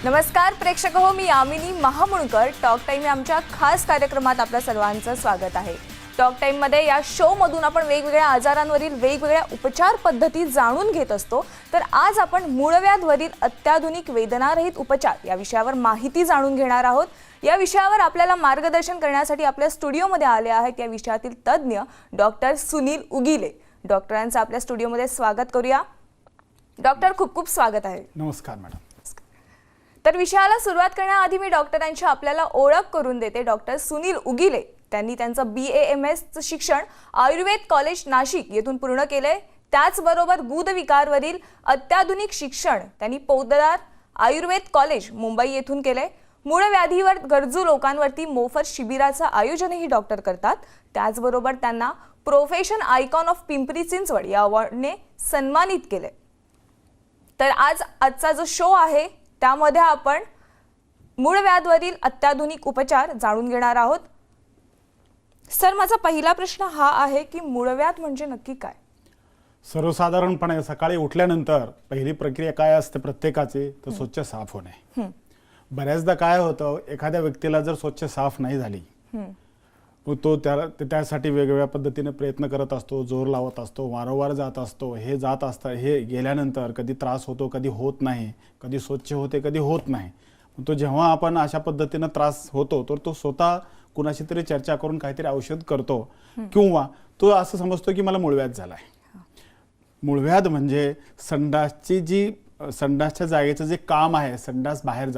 नमस्कार प्रेक्षक हो, मी यामिनी महामुळकर. टॉक टाइम या आमच्या खास कार्यक्रमात आपल्या सर्वांचं स्वागत आहे. टॉक टाइम मध्ये या शो मधून आपण वेगवेगळ्या आजारांवरील वेगवेगळ्या उपचार पद्धती जाणून घेत असतो. तर आज आपण मूळव्याधवरील अत्याधुनिक वेदनारहित उपचार या विषयावर माहिती जाणून घेणार आहोत. या विषयावर आपल्याला मार्गदर्शन करण्यासाठी आपल्या स्टुडिओमध्ये आले आहेत या विषयातील तज्ञ डॉक्टर सुनील उगीले. डॉक्टरांचं आपल्या स्टुडिओमध्ये स्वागत करूया. डॉक्टर, खूप खूप स्वागत आहे. नमस्कार मॅडम. तर विषयाला सुरुवात करण्याआधी मी डॉक्टरांची आपल्याला ओळख करून देते. डॉक्टर सुनील उगीले त्यांनी त्यांचं BAMS शिक्षण आयुर्वेद कॉलेज नाशिक येथून पूर्ण केले. त्याचबरोबर गुदविकारवरील अत्याधुनिक शिक्षण त्यांनी पौद्दार आयुर्वेद कॉलेज मुंबई येथून केले. मूळव्याधीवर गरजू लोकांवरती मोफत शिबिराचं आयोजनही डॉक्टर करतात. त्याचबरोबर त्यांना profession icon of Pimpri Chinchwad या अवॉर्डने सन्मानित केले. तर आजचा जो शो आहे त्यामध्ये आपण मूळव्याधवरील अत्याधुनिक उपचार जाणून घेणार आहोत. सर, माझा पहिला प्रश्न हा आहे की मूळव्याध म्हणजे नक्की काय? सर्वसाधारणपणे सकाळी उठल्यानंतर पहिली प्रक्रिया काय असते प्रत्येकाची, तर स्वच्छ साफ होणे. बऱ्याचदा काय होतं, एखाद्या व्यक्तीला जर स्वच्छ साफ नाही झाली तो त्यासाठी वेगवेगळ्या पद्धतीने प्रयत्न करत असतो, जोर लावत असतो, वारंवार जात असतो. हे जात असतं, हे गेल्यानंतर कधी त्रास होतो, कधी होत नाही, कधी स्वच्छ होते, कधी होत नाही. तो जेव्हा आपण अशा पद्धतीनं त्रास होतो तर तो स्वतः कुणाशी तरी चर्चा करून काहीतरी औषध करतो किंवा तो असं समजतो की मला मूळव्याध झालाय. मूळव्याध म्हणजे संडासच्या जागेचं जे काम आहे, संडास बाहेर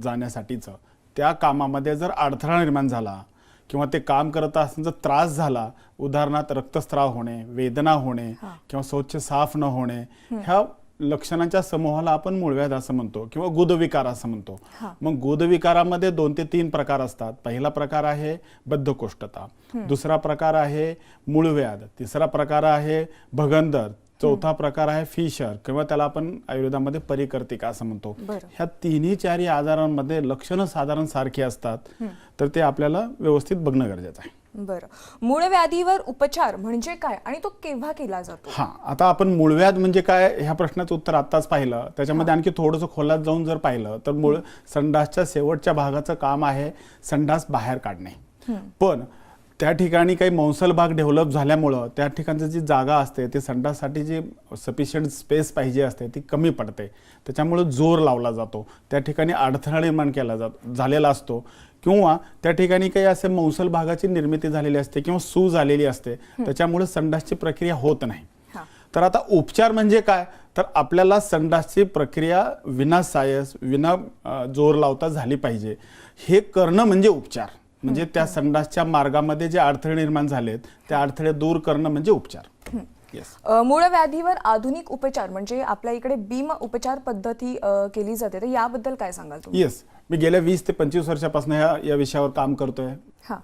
जाण्यासाठीचं, त्या कामामध्ये जर अडथळा निर्माण झाला किंवा ते काम करत असताना जर त्रास झाला, उदाहरणार्थ रक्तस्राव होणे, वेदना होणे किंवा स्वच्छ साफ न होणे, ह्या लक्षणांच्या समूहाला आपण मूळव्याध असं म्हणतो किंवा गुदविकार असं म्हणतो. मग गुदविकारामध्ये 2 ते 3 प्रकार असतात. पहिला प्रकार आहे बद्धकोष्ठता, दुसरा प्रकार आहे मूळव्याध, तिसरा प्रकार आहे भगंदर, चौथा प्रकार आहे फिशर किंवा त्याला आपण आयुर्वेदामध्ये परिकर्तिका असं म्हणतो. ह्या 3-4 आजारांमध्ये लक्षणं साधारण सारखी असतात, तर ते आपल्याला व्यवस्थित बघणं गरजेचं आहे. बरं, मूळव्याधीवर उपचार म्हणजे काय आणि तो केव्हा केला जातो? आता आपण मूळव्याध म्हणजे काय ह्या प्रश्नाचं उत्तर आत्ताच पाहिलं. त्याच्यामध्ये आणखी थोडंसं खोलात जाऊन जर पाहिलं तर संडासच्या शेवटच्या भागाचं काम आहे संडास बाहेर काढणे. पण त्या ठिकाणी काही मौसल भाग डेव्हलप झाल्यामुळं त्या ठिकाणची जी जागा असते ते संडाससाठी जी सफिशियंट स्पेस पाहिजे असते ती कमी पडते. त्याच्यामुळं जोर लावला जातो, त्या ठिकाणी अडथळा निर्माण झालेला असतो किंवा त्या ठिकाणी काही असे मौसल भागाची निर्मिती झालेली असते किंवा सूज आलेली असते, त्याच्यामुळे संडासची प्रक्रिया होत नाही. तर आता उपचार म्हणजे काय, तर आपल्याला संडासची प्रक्रिया विना सायस, विना जोर लावता झाली पाहिजे. हे करणं म्हणजे उपचार. म्हणजे त्या संडासच्या मार्गामध्ये जे अडथळे निर्माण झालेत ते अडथळे दूर करणं म्हणजे उपचार. मूळव्याधीवर आधुनिक उपचार म्हणजे आपल्या इकडे बीम उपचार पद्धती केली जाते, तर याबद्दल काय सांगाल तुम्ही? येस, मी गेल्या 20 ते 25 वर्षापासून या विषयावर काम करतोय.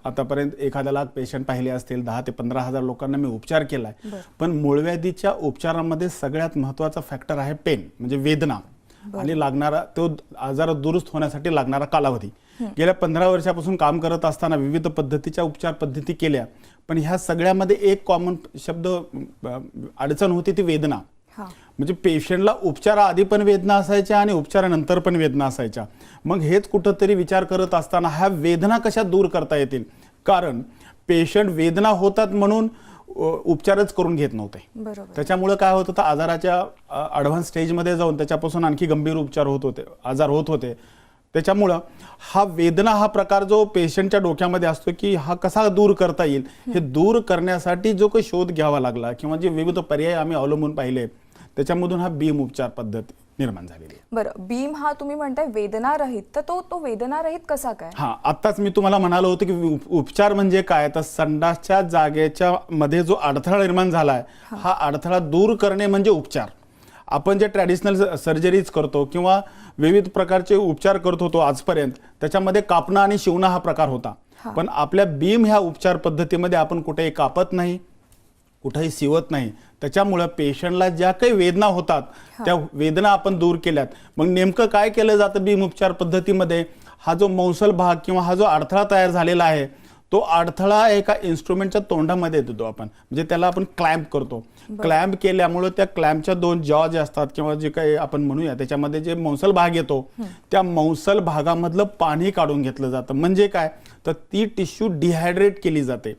आतापर्यंत 1,00,000 पेशंट पाहिले असतील, 10 ते 15,000 लोकांना मी उपचार केलाय. पण मूळव्याधीच्या उपचारामध्ये सगळ्यात महत्वाचा फॅक्टर आहे पेन, म्हणजे वेदना आणि लागणारा तो आजार दुरुस्त होण्यासाठी लागणारा कालावधी. गेल्या 15 वर्षापासून काम करत असताना विविध पद्धतीच्या उपचार पद्धती केल्या, पण ह्या सगळ्यामध्ये एक कॉमन शब्द अडचण होती, ती वेदना. म्हणजे पेशंटला उपचाराआधी पण वेदना असायच्या आणि उपचारानंतर पण वेदना असायच्या. मग हेच कुठंतरी विचार करत असताना ह्या वेदना कशा दूर करता येतील, कारण पेशंट वेदना होतात म्हणून उपचारच करून घेत नव्हते. त्याच्यामुळे काय होत होतं, आजाराच्या ॲडव्हान्स स्टेजमध्ये जाऊन त्याच्यापासून आणखी गंभीर आजार होत होते. त्याच्यामुळं हा वेदना हा प्रकार जो पेशंटच्या डोक्यामध्ये असतो की हा कसा दूर करता येईल, हे दूर करण्यासाठी जो काही शोध घ्यावा लागला किंवा जे विविध पर्याय आम्ही अवलंबून पाहिले, त्याच्यामधून हा बीम उपचार पद्धत निर्माण झालेली आहे. बरं, बीम हा तुम्ही म्हणताय वेदनारहित, तर तो वेदनारहित कसा काय? आत्ताच मी तुम्हाला म्हणालो होतो की उपचार म्हणजे काय, तर संडासच्या जागेच्या मध्ये जो अडथळा निर्माण झालाय हा अडथळा दूर करणे म्हणजे उपचार. आपण जे ट्रॅडिशनल सर्जरीज करतो किंवा विविध प्रकारचे उपचार करत होतो आजपर्यंत, त्याच्यामध्ये कापणं आणि शिवणं हा प्रकार होता. पण आपल्या बीम ह्या उपचार पद्धतीमध्ये आपण कुठेही कापत नाही, कुठेही शिवत नाही. त्याच्यामुळं पेशंटला ज्या काही वेदना होतात त्या वेदना आपण दूर केल्यात. मग नेमकं काय केलं जातं बीम उपचार पद्धतीमध्ये, हा जो मौसल भाग किंवा हा जो अडथळा तयार झालेला आहे तो अडथळा एका इन्स्ट्रुमेंटच्या तोंडामध्ये देतो आपण, म्हणजे त्याला आपण क्लॅम्प करतो. क्लॅम्प केल्यामुळे त्या क्लॅम्पच्या 2 जॉ जे असतात किंवा जे काही आपण म्हणूया त्याच्यामध्ये जे मौसल भाग येतो, त्या मौसल भागामधलं पाणी काढून घेतलं जातं. म्हणजे काय, तर ती टिश्यू डिहायड्रेट केली जाते.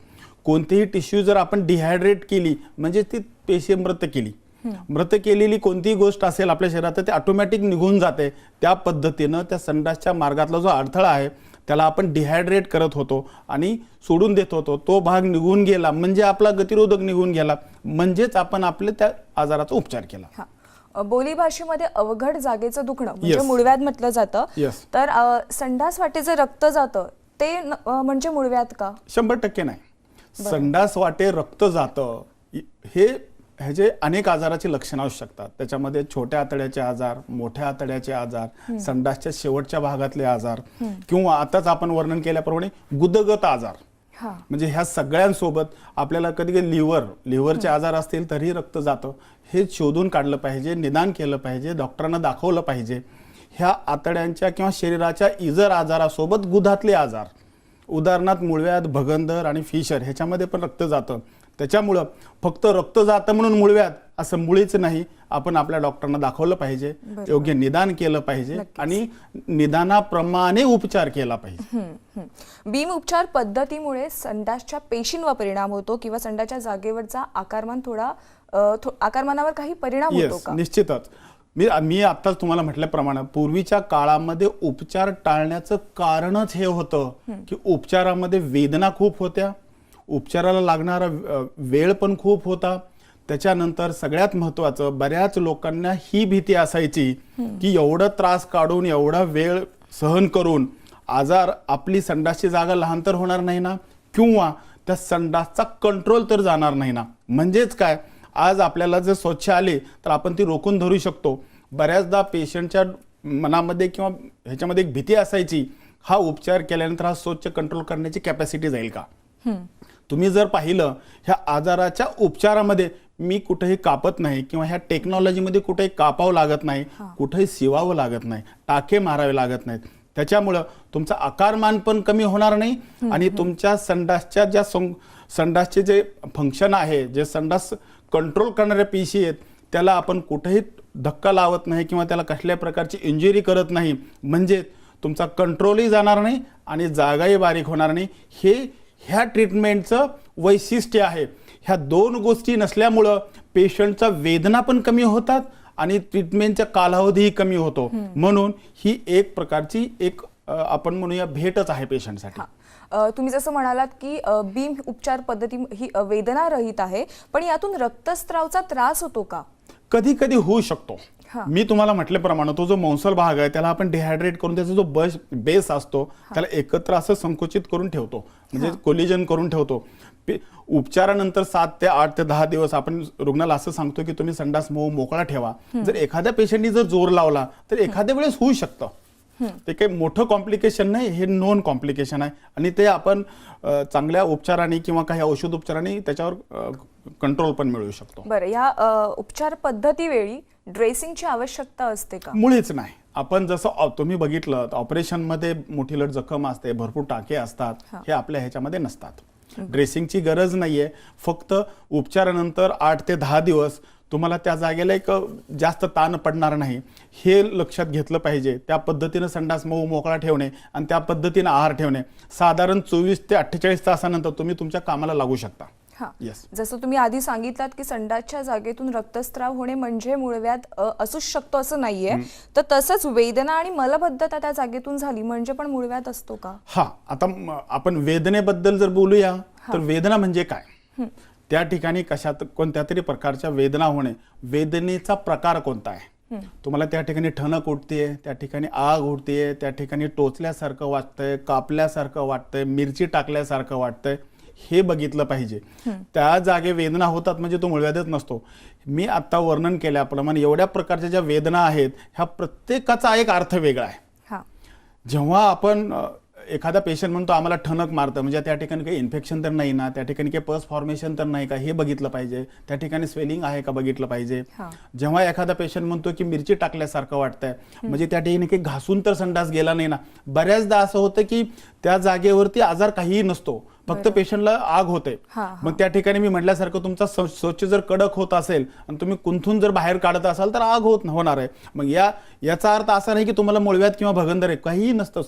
कोणतीही टिश्यू जर आपण डिहायड्रेट केली म्हणजे ती पेशी मृत केली. मृत केलेली कोणतीही गोष्ट असेल आपल्या शरीरात ते ऑटोमॅटिक निघून जाते. त्या पद्धतीनं त्या संडासच्या मार्गातला जो अडथळा आहे त्याला आपण डिहायड्रेट करत होतो आणि सोडून देत होतो. तो भाग निघून गेला म्हणजे आपला गतिरोधक निघून गेला, म्हणजेच आपण आपल्या त्या आजाराचा उपचार केला. बोली भाषेमध्ये अवघड जागेचं दुखणं म्हणजे Yes. मूळव्याध म्हटलं जातं. Yes. तर संडास वाटेचं रक्त जातं ते म्हणजे मूळव्याध का? 100% नाही. संडास वाटे रक्त जातं हे ह्याचे अनेक आजाराची लक्षणं असू शकतात. त्याच्यामध्ये छोट्या आतड्याचे आजार, मोठ्या आतड्याचे आजार, संडासच्या शेवटच्या भागातले आजार किंवा आताच आपण वर्णन केल्याप्रमाणे गुदगत आजार. म्हणजे ह्या सगळ्यांसोबत आपल्याला कधी कधी लिव्हरचे आजार असतील तरी रक्त जातं. हे शोधून काढलं पाहिजे, निदान केलं पाहिजे, डॉक्टरांना दाखवलं पाहिजे. ह्या आतड्यांच्या किंवा शरीराच्या इतर आजारासोबत गुदातले आजार, उदाहरणार्थ मूळव्याध, भगंदर आणि फिशर ह्याच्यामध्ये पण रक्त जातं. त्याच्यामुळं फक्त रक्त जातं म्हणून मूळव्याध असं मुळीच नाही. आपण आपल्या डॉक्टरांना दाखवलं पाहिजे, योग्य निदान केलं पाहिजे आणि निदानाप्रमाणे उपचार केला पाहिजे. बीम उपचार पद्धतीमुळे संडासच्या पेशींवर परिणाम होतो किंवा संडासच्या जागेवरचा आकारमानावर काही परिणाम होतो का? निश्चितच. मी आत्ताच तुम्हाला म्हटल्याप्रमाणे पूर्वीच्या काळामध्ये उपचार टाळण्याचं कारणच हे होतं की उपचारामध्ये वेदना खूप होत्या, उपचाराला लागणारा वेळ पण खूप होता. त्याच्यानंतर सगळ्यात महत्त्वाचं, बऱ्याच लोकांना ही भीती असायची की एवढं त्रास काढून एवढा वेळ सहन करून आजार, आपली संडासची जागा लहान तर होणार नाही ना, किंवा त्या संडासचा कंट्रोल तर जाणार नाही ना. म्हणजेच काय, आज आपल्याला जर स्वच्छ आले तर आपण ती रोखून धरू शकतो. बऱ्याचदा पेशंटच्या मनामध्ये किंवा ह्याच्यामध्ये एक भीती असायची, हा उपचार केल्यानंतर हा स्वच्छ कंट्रोल करण्याची कॅपॅसिटी जाईल का. तुम्ही जर पाहिलं ह्या आजाराच्या उपचारामध्ये मी कुठेही कापत नाही किंवा ह्या टेक्नॉलॉजीमध्ये कुठेही कापावं लागत नाही, कुठेही शिवावं लागत नाही, टाके मारावे लागत नाहीत. त्याच्यामुळं तुमचा आकारमान पण कमी होणार नाही आणि तुमच्या संडासच्या संडासचे जे फंक्शन आहे, जे संडास कंट्रोल करणाऱ्या पेशी आहेत त्याला आपण कुठेही धक्का लावत नाही किंवा त्याला कसल्या प्रकारची इंजुरी करत नाही. म्हणजे तुमचा कंट्रोलही जाणार नाही आणि जागाही बारीक होणार नाही. हे ह्या ट्रीटमेंटचं वैशिष्ट्य आहे. ह्या 2 गोष्टी नसल्यामुळं पेशंटचा वेदना पण कमी होतात आणि ट्रीटमेंटचा कालावधीही कमी होतो. म्हणून ही एक प्रकारची आपण म्हणूया भेटच आहे पेशंटसाठी. तुम्ही जसं म्हणालात की बीम उपचार पद्धती ही वेदना रहित आहे, पण यातून रक्तस्रावचा त्रास होतो का? कधी कधी होऊ शकतो. मी तुम्हाला म्हटल्याप्रमाणे तो जो मौसल भाग आहे त्याला आपण डिहायड्रेट करून त्याचा जो बेस असतो त्याला एकत्र असं संकुचित करून ठेवतो, म्हणजे कोलिजन करून ठेवतो. उपचारानंतर 7 ते 8 ते 10 दिवस आपण रुग्णाला असं सांगतो की तुम्ही संडास मोकळा ठेवा. जर एखाद्या पेशंटनी जर जोर लावला तर एखाद्या वेळेस होऊ शकतं. ते काही मोठं कॉम्प्लिकेशन नाही, हे नॉन कॉम्प्लिकेशन आहे आणि ते आपण चांगल्या उपचाराने किंवा काही औषध उपचाराने त्याच्यावर कंट्रोल पण मिळवू शकतो. बरं, या उपचार पद्धतीवेळी ड्रेसिंगची आवश्यकता असते का? मुळीच नाही. आपण जसं तुम्ही बघितलं ऑपरेशनमध्ये मोठी लट जखम असते, भरपूर टाके असतात, हे आपल्या ह्याच्यामध्ये नसतात. ड्रेसिंगची गरज नाहीये. फक्त उपचारानंतर 8 ते 10 दिवस तुम्हाला त्या जागेला एक जास्त ताण पडणार नाही हे लक्षात घेतलं पाहिजे. त्या पद्धतीनं संडास मोकळा ठेवणे आणि त्या पद्धतीनं आहार ठेवणे. साधारण 24 ते 48 तासानंतर तुम्ही तुमच्या कामाला लागू शकता. जसं तुम्ही आधी सांगितलात की संडासच्या जागेतून रक्तस्राव होणे म्हणजे मूळव्याध असूच शकतो असं नाहीये, तर तसंच वेदना आणि मलबद्धता त्या जागेतून झाली म्हणजे पण मूळव्याध असतो का? आता आपण वेदनेबद्दल जर बोलूया तर वेदना म्हणजे काय, त्या ठिकाणी कोणत्या तरी प्रकारच्या वेदना होणे, वेदनेचा प्रकार कोणता आहे. तुम्हाला त्या ठिकाणी ठणक उठतेय, त्या ठिकाणी आग उठतेय, त्या ठिकाणी टोचल्यासारखं वाटतंय, कापल्यासारखं वाटतंय, मिरची टाकल्यासारखं वाटतंय, हे बघितलं पाहिजे. त्या जागे वेदना होतात म्हणजे तो मूळव्याधच नसतो. मी आता वर्णन केल्याप्रमाणे एवढ्या प्रकारच्या ज्या वेदना आहेत ह्या प्रत्येकाचा एक अर्थ वेगळा आहे. जेव्हा आपण एखादा पेशंट म्हणतो आम्हाला ठणक मारतं म्हणजे त्या ठिकाणी काही इन्फेक्शन तर नाही ना, त्या ठिकाणी काही पस फॉर्मेशन तर नाही का, हे बघितलं पाहिजे. त्या ठिकाणी स्वेलिंग आहे का बघितलं पाहिजे. जेव्हा एखादा पेशंट म्हणतो की मिरची टाकल्यासारखं वाटतंय म्हणजे त्या ठिकाणी काही घासून तर संडास गेला नाही ना. बऱ्याचदा असं होतं की त्या जागेवरती आजार काहीही नसतो फक्त पेशंटला आग होते. मग त्या ठिकाणी मी म्हटल्यासारखं तुमचा शौच जर कडक होत असेल आणि तुम्ही कुंथून जर बाहेर काढत असाल तर आग होणार आहे. मग याचा अर्थ असा नाही की तुम्हाला मुळव्याध किंवा भगंदर आहे, काहीही नसतं.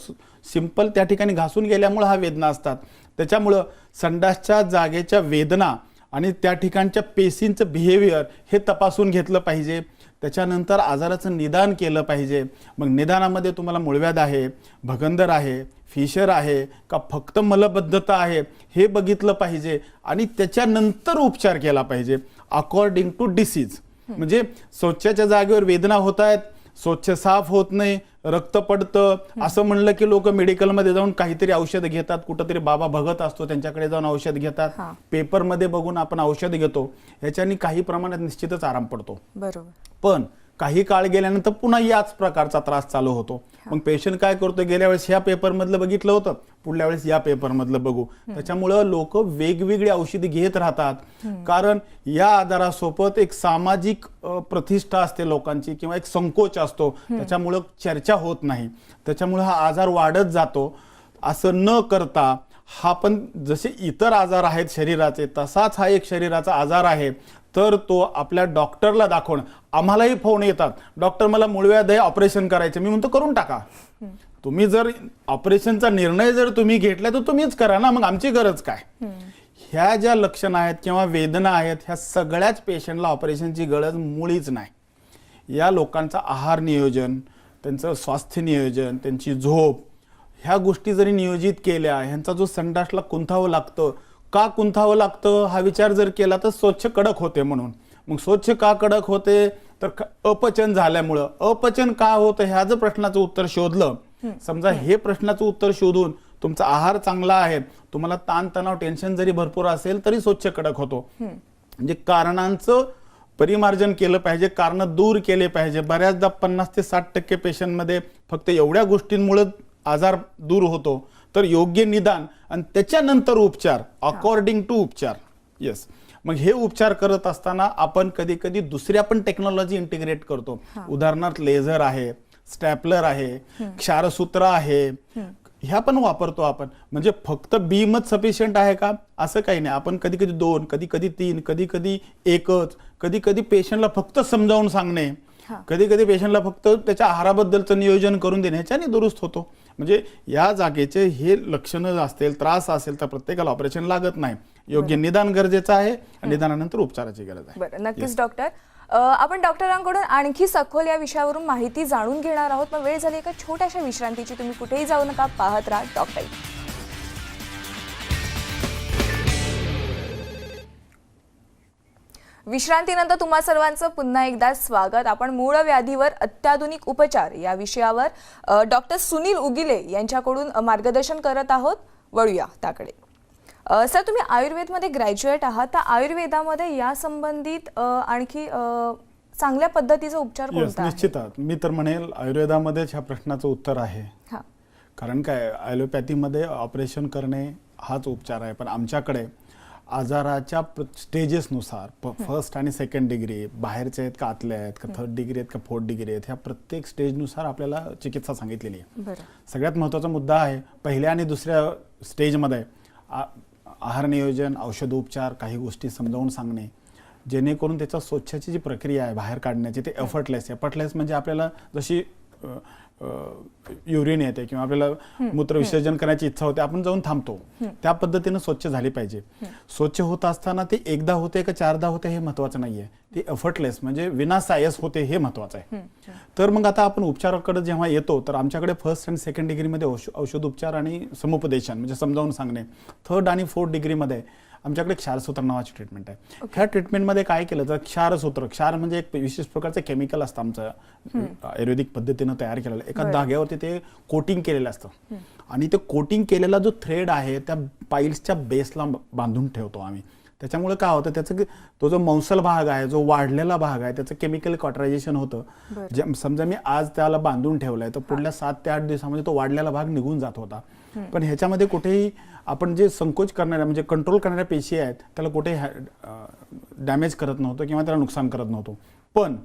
सिंपल त्या ठिकाणी घासून गेल्यामुळे हा वेदना असतात. त्याच्यामुळं संडासच्या जागेच्या वेदना आणि त्या ठिकाणच्या पेशींचं बिहेवियर हे तपासून घेतलं पाहिजे. त्याच्यानंतर आजाराचं निदान केलं पाहिजे. मग निदानामध्ये तुम्हाला मुळव्याध आहे, भगंदर आहे, फिशर आहे का फक्त मलबद्धता आहे हे बघितलं पाहिजे आणि त्याच्यानंतर उपचार केला पाहिजे अकॉर्डिंग टू डिसीज. म्हणजे शौचाच्या जागेवर वेदना होत आहेत, स्वच्छ साफ होत नाही, रक्त पडतं असं म्हणलं की लोक मेडिकलमध्ये जाऊन काहीतरी औषध घेतात. कुठंतरी बाबा भगत असतो त्यांच्याकडे जाऊन औषध घेतात. पेपरमध्ये बघून आपण औषध घेतो, ह्याच्यानी काही प्रमाणात निश्चितच आराम पडतो. बरोबर. पण काही काळ गेल्यानंतर पुन्हा याच प्रकारचा त्रास चालू होतो. मग पेशंट काय करतो, गेल्या वेळेस ह्या पेपरमधलं बघितलं होतं, पुढल्या वेळेस या पेपरमधलं बघू. त्याच्यामुळं लोक वेगवेगळी औषधी घेत राहतात. कारण या आजारासोबत एक सामाजिक प्रतिष्ठा असते लोकांची किंवा एक संकोच असतो, त्याच्यामुळं चर्चा होत नाही. त्याच्यामुळे हा आजार वाढत जातो. असं न करता हा पण जसे इतर आजार आहेत शरीराचे तसाच हा एक शरीराचा आजार आहे, तर तो आपल्या डॉक्टरला दाखवणं. आम्हालाही फोन येतात, डॉक्टर मला मुळव्याध आहे, ऑपरेशन करायचं. मी म्हणतो करून टाका. तुम्ही जर ऑपरेशनचा निर्णय जर तुम्ही घेतला तर तुम्हीच करा ना, मग आमची गरज काय. ह्या ज्या लक्षण आहेत किंवा वेदना आहेत ह्या सगळ्याच पेशंटला ऑपरेशनची गरज मुळीच नाही. या लोकांचा आहार नियोजन, त्यांचं स्वास्थ्य नियोजन, त्यांची झोप, ह्या गोष्टी जरी नियोजित केल्या, ह्यांचा जो संडासला कुंथावं लागतं, का कुंथावं लागतं हा विचार जर केला तर स्वच्छ कडक होते म्हणून. मग स्वच्छ का कडक होते तर अपचन झाल्यामुळं. अपचन का होतं ह्या जर प्रश्नाचं उत्तर शोधलं, समजा हे प्रश्नाचं उत्तर शोधून तुमचा आहार चांगला आहे, तुम्हाला ताणतणाव टेन्शन जरी भरपूर असेल तरी स्वच्छ कडक होतो. म्हणजे कारणांचं परिमार्जन केलं पाहिजे, कारण दूर केले पाहिजे. बऱ्याचदा 50 ते 60% पेशंटमध्ये फक्त एवढ्या गोष्टींमुळे आजार दूर होतो. तर योग्य निदान आणि त्याच्यानंतर उपचार अकॉर्डिंग टू उपचार. येस. मग हे उपचार करत असताना आपण कधी कधी दुसऱ्या पण टेक्नॉलॉजी इंटिग्रेट करतो. उदाहरणार्थ लेझर आहे, स्टॅपलर आहे, क्षारसूत्र आहे, ह्या पण वापरतो आपण. म्हणजे फक्त बीमच सफिशियंट आहे का असं काही नाही. आपण कधी कधी 2, कधी कधी 3, कधी कधी एकच, कधी कधी पेशंटला फक्त समजावून सांगणे, कधी कधी पेशंटला फक्त त्याच्या आहाराबद्दलचं नियोजन करून देणे, ह्याच्याने दुरुस्त होतो. म्हणजे या जागेचे हे लक्षणं असतील, त्रास असेल तर प्रत्येकाला ऑपरेशन लागत नाही. योग्य निदान गरजेचं आहे आणि निदानानंतर उपचाराची गरज आहे. बरं, नक्कीच डॉक्टर. आपण डॉक्टरांकडून आणखी सखोल या विषयावरून माहिती जाणून घेणार आहोत. मग वेळ झाली एका छोट्याशा विश्रांतीची. तुम्ही कुठेही जाऊ नका, पाहत राहा डॉक्टर. विश्रांतीनंतर तुम्हा सर्वांचं पुन्हा एकदा स्वागत. आपण मूळ व्याधीवर अत्याधुनिक उपचार या विषयावर डॉक्टर सुनील उगिले यांच्याकडून मार्गदर्शन करत आहोत. वळूया त्याकडे. सर, तुम्ही आयुर्वेदमध्ये ग्रॅज्युएट आहात, तर आयुर्वेदामध्ये या संबंधित आणखी चांगल्या पद्धतीचा उपचार कोणता आहे? निश्चितच मी तर म्हणेल आयुर्वेदामध्येच ह्या प्रश्नाचं उत्तर आहे. कारण काय, ॲलोपॅथीमध्ये ऑपरेशन करणे हाच उपचार आहे, पण आमच्याकडे आजाराच्या स्टेजेसनुसार फर्स्ट आणि सेकंड डिग्री, बाहेरचे आहेत का आतले आहेत का, थर्ड डिग्री आहेत का फोर्थ डिग्री आहेत, ह्या प्रत्येक स्टेजनुसार आपल्याला चिकित्सा सांगितलेली आहे. सगळ्यात महत्त्वाचा मुद्दा आहे पहिल्या आणि दुसऱ्या स्टेजमध्ये आहार नियोजन, औषधोपचार, काही गोष्टी समजावून सांगणे, जेणेकरून त्याच्या स्वच्छाची जी प्रक्रिया आहे बाहेर काढण्याची ते एफर्टलेस म्हणजे आपल्याला जशी युरिन येते किंवा आपल्याला मूत्र विसर्जन करायची इच्छा होते, आपण जाऊन थांबतो, त्या पद्धतीने स्वच्छ झाली पाहिजे. स्वच्छ होत असताना ते एकदा होते का चारदा होते हे महत्वाचं नाहीये, ते एफर्टलेस म्हणजे विनासायस होते हे महत्वाचं आहे. तर मग आता आपण उपचाराकडे जेव्हा येतो तर आमच्याकडे फर्स्ट आणि सेकंड डिग्रीमध्ये औषधोपचार आणि समुपदेशन म्हणजे समजावून सांगणे, थर्ड आणि फोर्थ डिग्रीमध्ये आमच्याकडे क्षारसूत्र नावाची ट्रीटमेंट आहे. ह्या ट्रीटमेंटमध्ये काय केलं तर क्षार म्हणजे एक विशेष प्रकारचं केमिकल असतं आमचं आयुर्वेदिक पद्धतीनं तयार केलेलं. एका धाग्यावरती ते कोटिंग केलेलं असतं आणि ते कोटिंग केलेला जो थ्रेड आहे त्या पाईल्सच्या बेसला बांधून ठेवतो आम्ही. त्याच्यामुळे काय होतं, त्याचं तो जो मौसल भाग आहे, जो वाढलेला भाग आहे, त्याचं केमिकल कॉटरायझेशन होतं. समजा मी आज त्याला बांधून ठेवलंय तर पुढल्या 7 ते 8 दिवसामध्ये तो वाढलेला भाग निघून जात होता. पण ह्याच्यामध्ये कुठेही आपण जे संकोच करणाऱ्या म्हणजे कंट्रोल करणाऱ्या पेशी आहेत त्याला कुठेही डॅमेज करत नव्हतं किंवा त्याला नुकसान करत नव्हतो. पण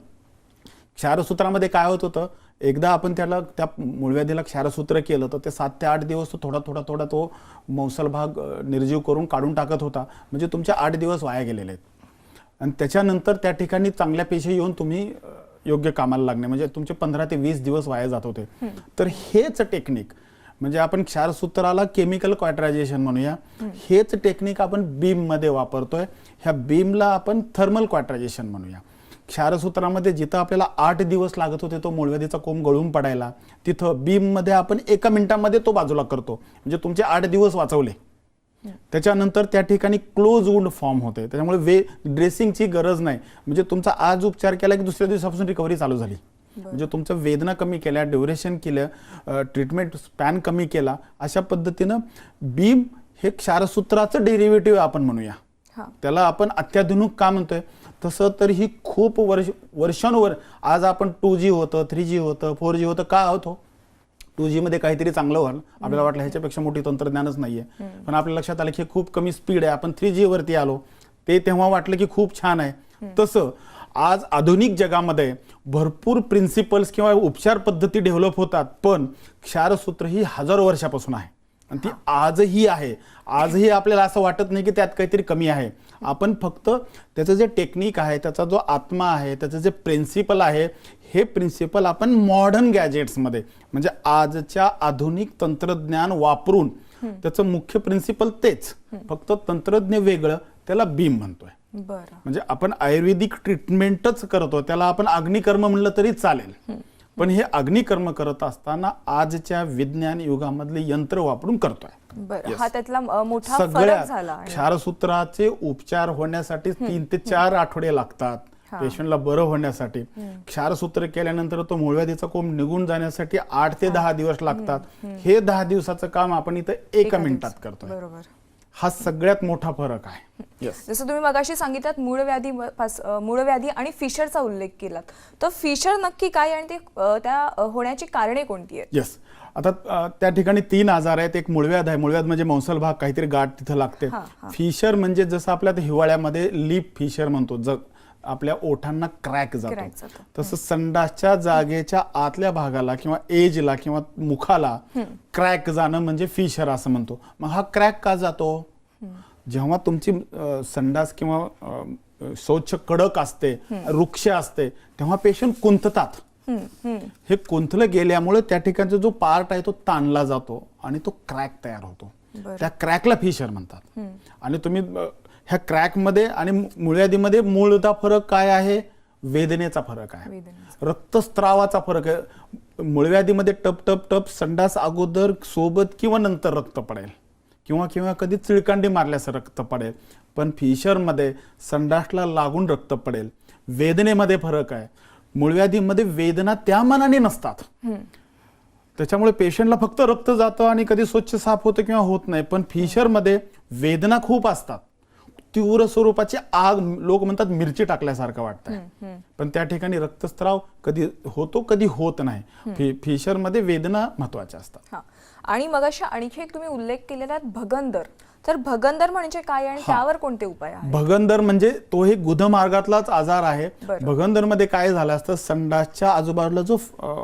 क्षारसूत्रामध्ये काय होत होतं, एकदा आपण त्या मूळव्याधीला क्षारसूत्र केलं तर ते 7 ते 8 दिवस तो थोडा तो मौसल भाग निर्जीव करून काढून टाकत होता. म्हणजे तुमचे 8 दिवस वाया गेलेले आहेत. आणि त्याच्यानंतर त्या ठिकाणी चांगल्या पेशी येऊन तुम्ही योग्य कामाला लागणे, म्हणजे तुमचे 15 ते 20 दिवस वाया जात होते. तर हेच टेक्निक, म्हणजे आपण क्षारसूत्राला केमिकल क्वाटरायझेशन म्हणूया, हेच टेक्निक आपण बीम मध्ये वापरतोय. ह्या बीमला आपण थर्मल क्वाटरायझेशन म्हणूया. क्षारसूत्रामध्ये जिथं आपल्याला 8 दिवस लागत होते तो मूळव्याधीचा कोंब गळून पडायला, तिथं बीम मध्ये आपण 1 मिनिटामध्ये तो बाजूला करतो. म्हणजे तुमचे 8 दिवस वाचवले. त्याच्यानंतर त्या ठिकाणी क्लोज वुंड फॉर्म होते, त्याच्यामुळे ड्रेसिंगची गरज नाही. म्हणजे तुमचा आज उपचार केला की दुसऱ्या दिवसापासून रिकव्हरी चालू झाली. म्हणजे तुमचं वेदना कमी केल्या, ड्युरेशन केलं, ट्रीटमेंट स्पॅन कमी केला. अशा पद्धतीनं बीम हे क्षारसूत्राचं डेरिव्हेटिव्ह आपण म्हणूया. त्याला आपण अत्याधुनिक का म्हणतोय, तसं तर ही खूप वर्षानुवर आज आपण 2G होतं, 3G होतं, 4G होतं, का होतो 2G मध्ये काहीतरी चांगलं व्हाल, आपल्याला वाटलं ह्याच्यापेक्षा मोठी तंत्रज्ञानच नाहीये, पण आपल्या लक्षात आलं की खूप कमी स्पीड आहे. आपण 3G वरती आलो, ते तेव्हा वाटलं की खूप छान आहे. तसं आज आधुनिक जगामध्ये भरपूर प्रिन्सिपल्स किंवा उपचार पद्धती डेव्हलप होतात, पण क्षारसूत्र ही हजारो वर्षापासून आहे आणि ती आजही आहे. आजही आपल्याला असं वाटत नाही की त्यात काहीतरी कमी आहे. आपण फक्त त्याचं जे टेक्निक आहे, त्याचा जो आत्मा आहे, त्याचं जे प्रिन्सिपल आहे, हे प्रिन्सिपल आपण मॉडर्न गॅजेट्समध्ये, म्हणजे आजच्या आधुनिक तंत्रज्ञान वापरून, त्याचं मुख्य प्रिन्सिपल तेच, फक्त तंत्रज्ञ वेगळं, त्याला बीम म्हणतोय. म्हणजे आपण आयुर्वेदिक ट्रीटमेंटच करतो, त्याला आपण अग्निकर्म म्हणलं तरी चालेल, पण हे अग्निकर्म करत असताना आजच्या विज्ञान युगामधले यंत्र वापरून करतोय. हा त्यातला मोठा फरक सगळ्या झाला. क्षारसूत्राचे उपचार होण्यासाठी 3 ते 4 आठवडे लागतात पेशंटला बरं होण्यासाठी. क्षारसूत्र केल्यानंतर तो मूळव्याधीचा कोंब निघून जाण्यासाठी 8 ते 10 दिवस लागतात. हे 10 दिवसाचं काम आपण इथं 1 मिनिटात करतोय. बरोबर. हा सगळ्यात मोठा फरक आहे. जसं तुम्ही मगाशी सांगितलं मूळव्याधी आणि फिशरचा उल्लेख केलात, तर फिशर नक्की काय आणि ते त्या होण्याची कारणे कोणती आहेत? येस, आता त्या ठिकाणी 3 आजार आहेत. एक मूळव्याध आहे. मूळव्याध म्हणजे मौसल भाग, काहीतरी गाठ तिथं लागते. फिशर म्हणजे जसं आपल्या हिवाळ्यामध्ये लिप फिशर म्हणतो, आपल्या ओठांना क्रॅक जातो, तसं संडासच्या जागेच्या आतल्या भागाला किंवा एजला किंवा मुखाला क्रॅक जाणं म्हणजे फिशर असं म्हणतो. मग हा क्रॅक का जातो? जेव्हा तुमची संडास किंवा शौच कडक असते, वृक्ष असते, तेव्हा पेशंट कुंततात. हे कुंतलं गेल्यामुळे त्या ठिकाणचा जो पार्ट आहे तो ताणला जातो आणि तो क्रॅक तयार होतो. त्या क्रॅकला फिशर म्हणतात. आणि तुम्ही ह्या क्रॅकमध्ये आणि मूळव्याधीमध्ये मूळतः फरक काय आहे? वेदनेचा फरक आहे, रक्तस्त्रावाचा फरक आहे. मूळव्याधीमध्ये टप टप टप संडास अगोदर सोबत किंवा नंतर रक्त पडेल, किंवा कधी चिळकांडी मारल्याचं रक्त पडेल, पण फिशरमध्ये संडासला लागून रक्त पडेल. वेदनेमध्ये फरक आहे. मूळव्याधीमध्ये वेदना त्या मनाने नसतात, त्याच्यामुळे पेशंटला फक्त रक्त जातं आणि कधी स्वच्छ साफ होतं किंवा होत नाही. पण फिशरमध्ये वेदना खूप असतात, तीव्र स्वरूपाची आग, लोक म्हणतात मिरची टाकल्यासारखं वाटतंय, पण त्या ठिकाणी रक्तस्राव कधी होतो कधी होत नाही. फिशरमध्ये वेदना महत्वाच्या असतात. आणि मगाशी आणखी एक तुम्ही उल्लेख केलेला भगंदर, तर भगंदर म्हणजे काय आणि त्यावर कोणते उपाय आहेत? भगंदर म्हणजे तो एक गुदमार्गातलाच आजार आहे. भगंदर मध्ये काय झालं असतं, संडासच्या आजूबाजूला जो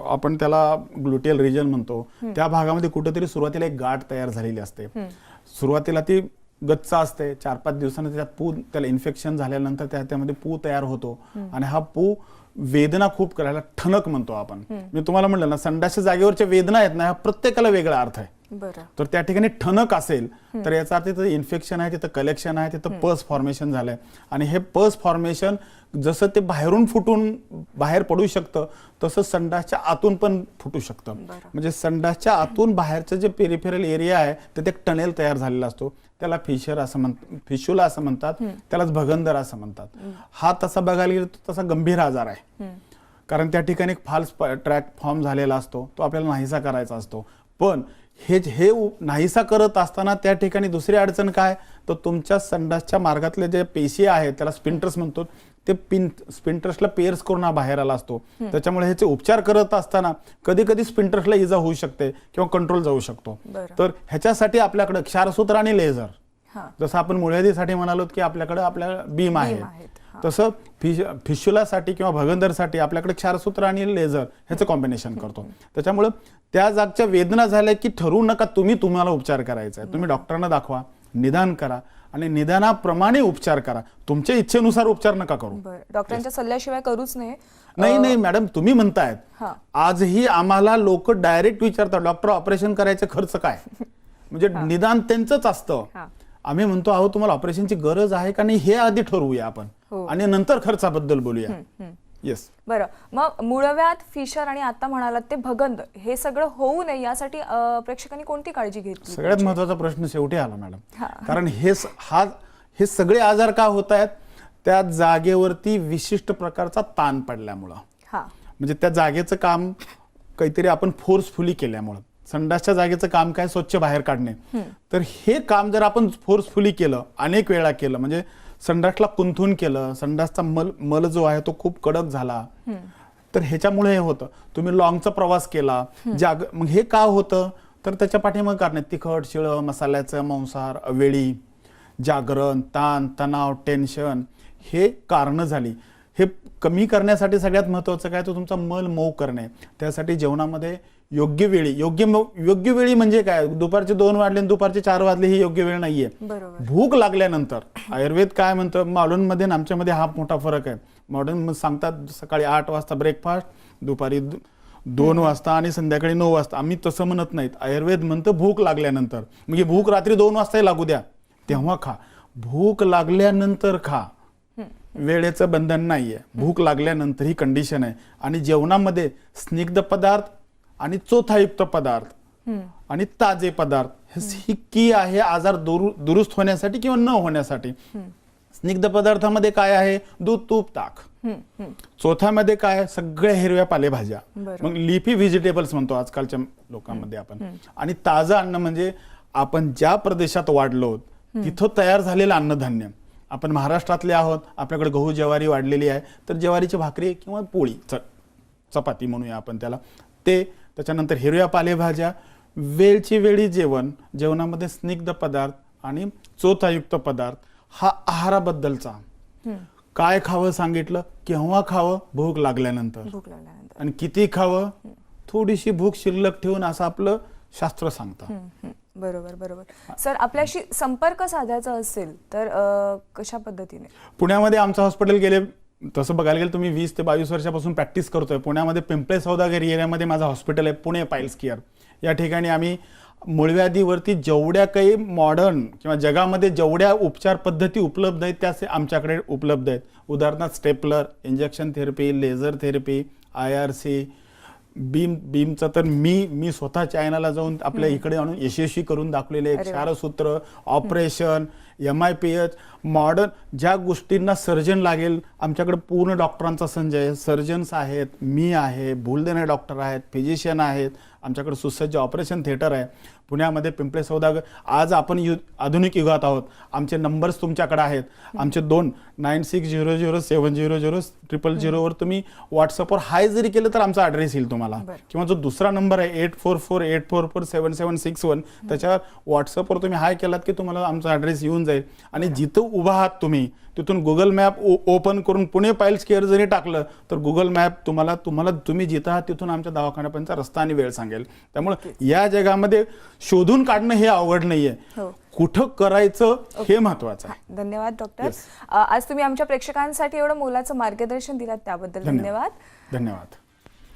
आपण त्याला ग्लुटियल रिजन म्हणतो, त्या भागामध्ये कुठेतरी सुरुवातीला एक गाठ तयार झालेली असते. सुरुवातीला ती गच्च असते, 4-5 दिवसांनी त्यात पू, त्याला इन्फेक्शन झाल्यानंतर त्यामध्ये पू तयार होतो आणि हा पू वेदना खूप करायला, ठणक म्हणतो आपण. मी तुम्हाला म्हणलं ना, संडासच्या जागेवरच्या वेदना आहेत ना, हा प्रत्येकाला वेगळा अर्थ आहे. तर त्या ठिकाणी ठणक असेल तर याचा अर्थ तिथं इन्फेक्शन आहे, तिथं कलेक्शन आहे, तिथं पस फॉर्मेशन झालंय. आणि हे पस फॉर्मेशन जसं ते बाहेरून फुटून बाहेर पडू शकतं, तसं संडासच्या आतून पण फुटू शकतं. म्हणजे संडासच्या आतून बाहेरचं जे पेरिफेरल एरिया आहे तिथे एक टनेल तयार झालेला असतो, त्याला फिशर असं म्हणतात, फिशुला असं म्हणतात, त्यालाच भगंदर असं म्हणतात. हा तसा बघायला गेलो तर तसा गंभीर आजार आहे, कारण त्या ठिकाणी एक फाल्स ट्रॅक फॉर्म झालेला असतो, तो आपल्याला नाहीसा करायचा असतो. पण हे नाहीसा करत असताना त्या ठिकाणी दुसरी अडचण काय, तर तुमच्या संडासच्या मार्गातले जे पेशी आहेत त्याला स्पिंटर्स म्हणतो, ते स्पिंटर्सला पेअर्स करून हा बाहेर आला असतो. त्याच्यामुळे ह्याचे उपचार करत असताना कधी कधी स्पिंटर्सला इजा होऊ शकते किंवा कंट्रोल जाऊ शकतो. तर ह्याच्यासाठी आपल्याकडे क्षारसूत्र आणि लेझर, जसं आपण मूळव्याधीसाठी म्हणालो की आपल्याकडे आपल्या बीम आहे, तसं फिश्युलासाठी किंवा भगंदरसाठी आपल्याकडे क्षारसूत्र आणि लेझर ह्याचं कॉम्बिनेशन करतो. त्याच्यामुळे त्या जागच्या वेदना झाल्या की ठरवू नका तुम्हाला उपचार करायचा आहे. तुम्ही डॉक्टरांना दाखवा, निदान करा आणि निदानाप्रमाणे उपचार करा. तुमच्या इच्छेनुसार उपचार नका करू. डॉक्टरांच्या सल्ल्याशिवाय करूच नाही. नाही मॅडम, तुम्ही म्हणतायत आजही आम्हाला लोक डायरेक्ट विचारतात डॉक्टर ऑपरेशन करायचे खर्च काय, म्हणजे निदान त्यांचंच असतं. आम्ही म्हणतो अहो तुम्हाला ऑपरेशनची गरज आहे का नाही हे आधी ठरवूया आपण आणि नंतर खर्चाबद्दल बोलूया. येस. बरं, मग मूळव्याध, फिशर आणि आता म्हणालात ते भगंद, हे सगळं होऊ नये यासाठी प्रेक्षकांनी कोणती काळजी घेतली? सगळ्यात महत्वाचा प्रश्न शेवटी आला मॅडम, कारण हे सगळे आजार का होत आहेत? त्या जागेवरती विशिष्ट प्रकारचा ताण पडल्यामुळं, म्हणजे त्या जागेचं काम काहीतरी आपण फोर्सफुली केल्यामुळं. संडासच्या जागेचं काम काय? स्वच्छ बाहेर काढणे. तर हे काम जर आपण फोर्सफुली केलं, अनेक वेळा केलं, म्हणजे संडासला कुंथून केलं, संडासचा मल जो आहे तो खूप कडक झाला, तर ह्याच्यामुळे हे होतं. तुम्ही लॉंगचा प्रवास केला, मग हे का होतं? तर त्याच्या पाठीमागे कारण तिखट, शिळं, मसाल्याचं, मांसाहार, अवेळी, जागरण, ताण, तणाव, टेन्शन, हे कारणं झाली. हे कमी करण्यासाठी सगळ्यात महत्वाचं काय? तर तुमचा मल मऊ करणे. त्यासाठी जेवणामध्ये योग्य वेळी, योग्य वेळी म्हणजे काय? दुपारचे 2 वाजले आणि दुपारचे 4 वाजले ही योग्य वेळ नाहीये. भूक लागल्यानंतर आयुर्वेद काय म्हणतं, मॉडर्नमध्ये आणि आमच्यामध्ये हा मोठा फरक आहे. मॉडर्न सांगतात सकाळी 8 वाजता ब्रेकफास्ट, दुपारी 2 वाजता आणि संध्याकाळी 9 वाजता. आम्ही तसं म्हणत नाहीत. आयुर्वेद म्हणतं भूक लागल्यानंतर, म्हणजे भूक रात्री 2 वाजताही लागू द्या, तेव्हा खा. भूक लागल्यानंतर खा, वेळेचं बंधन नाहीये. भूक लागल्यानंतर ही कंडिशन आहे. आणि जेवणामध्ये स्निग्ध पदार्थ आणि चोथायुक्त पदार्थ आणि ताजे पदार्थ ही की आहे आजार दुरुस्त होण्यासाठी किंवा न होण्यासाठी. स्निग्ध पदार्थामध्ये काय आहे? दूध, तूप, ताक. चोथामध्ये काय? सगळ्या हिरव्या पालेभाज्या, मग लिफी व्हेजिटेबल्स म्हणतो आजकालच्या लोकांमध्ये आपण. आणि ताजं अन्न म्हणजे आपण ज्या प्रदेशात वाढलो तिथं तयार झालेलं अन्नधान्य. आपण महाराष्ट्रातले आहोत, आपल्याकडे गहू ज्वारी वाढलेली आहे, तर ज्वारीची भाकरी किंवा पोळी, चपाती म्हणूया आपण त्याला, ते. त्याच्यानंतर हिरव्या पालेभाज्या, वेळची वेळी जेवण, जेवणामध्ये स्निग्ध पदार्थ आणि चोथायुक्त पदार्थ. हा आहाराबद्दलचा. काय खावं सांगितलं, केव्हा खावं? भूक लागल्यानंतर. आणि किती खावं? थोडीशी भूक शिल्लक ठेवून, असं आपलं शास्त्र सांगतं. बरोबर. सर, आपल्याशी संपर्क साधायचा असेल तर कशा पद्धतीने? पुण्यामध्ये आमचं हॉस्पिटल गेले, तसं बघायला गेलं तुम्ही 20 ते 22 वर्षापासून प्रॅक्टिस करतोय. पुण्यामध्ये पिंपळे सौदागर एरियामध्ये माझं हॉस्पिटल आहे, पुणे पाईल्स केअर. या ठिकाणी आम्ही मूळव्याधीवरती जेवढ्या काही मॉडर्न किंवा जगामध्ये जेवढ्या उपचार पद्धती उपलब्ध आहेत त्या आमच्याकडे उपलब्ध आहेत. उदाहरणार्थ stapler, injection therapy, laser therapy, IRC, बीमचं तर मी स्वतः चायनाला जाऊन आपल्या इकडे आणून यशस्वी करून दाखवलेले. क्षारसूत्र, ऑपरेशन, MIPH, मॉडर्न ज्या गोष्टींना सर्जन लागेल, आमच्याकडे पूर्ण डॉक्टरांचा संच आहे. सर्जन्स आहेत, मी आहे, भूलदेणे डॉक्टर आहेत, फिजिशियन आहेत, आमच्याकडे सुसज्ज ऑपरेशन थिएटर आहे पुण्यामध्ये पिंपळे सौदागर. आज आपण आधुनिक युगात आहोत. आमचे नंबर्स तुमच्याकडे आहेत. आमचे 2 9600700000 वर तुम्ही व्हॉट्सअपवर हाय जरी केलं तर आमचा ॲड्रेस येईल तुम्हाला. किंवा जो दुसरा नंबर आहे 8448447761, त्याच्यावर व्हॉट्सअपवर तुम्ही हाय केलात की तुम्हाला आमचा ॲड्रेस येऊन जाईल. आणि जिथं उभा आहात तुम्ही तिथून गुगल मॅप ओपन करून पुणे पाईल्स केअर जरी टाकलं तर गुगल मॅप तुम्हाला तुम्ही जिथं आहात तिथून आमच्या दवाखान्यापर्यंतचा रस्ता आणि वेळ सांगेल. त्यामुळे या जगामध्ये शोधून काढणं हे अवघड नाहीये, कुठं करायचं हे महत्वाचं आहे. धन्यवाद डॉक्टर. आज तुम्ही आमच्या प्रेक्षकांसाठी एवढं मोलाचं मार्गदर्शन दिलात त्याबद्दल धन्यवाद.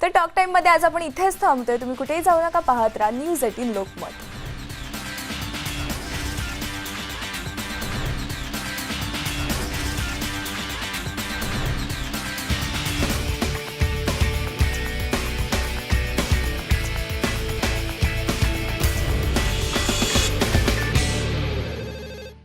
तर टॉक टाइम मध्ये आज आपण इथेच थांबतोय. तुम्ही कुठेही जाऊ नका, पाहत राहा News18 लोकमत.